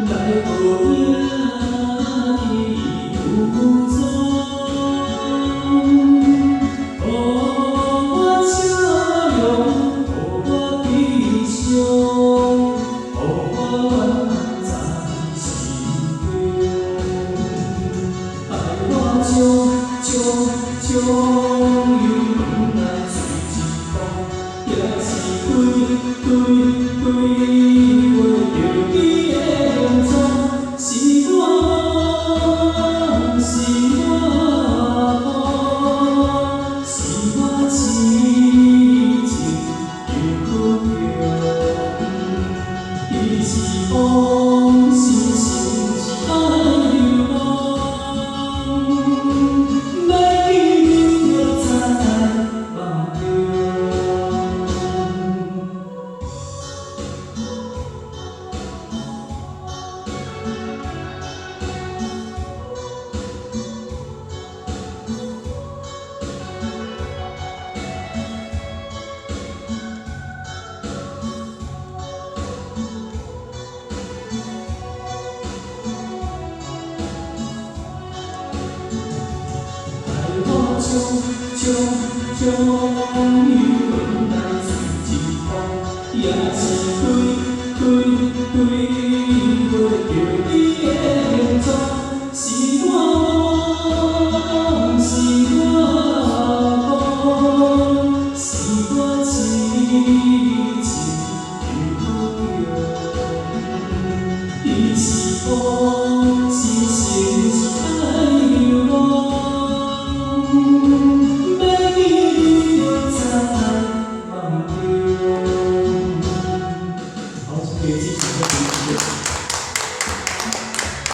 来无影去无踪，予我笑容，予我悲伤，予我怨在心中。爱我将由门来随一风，也是对袂着你的形状，是我痴情又苦痛，伊是往事心是爱流浪，要记得就才会忘掉。将由门来随一风，也是对袂着你的形状，是我痴情又苦痛，伊是我。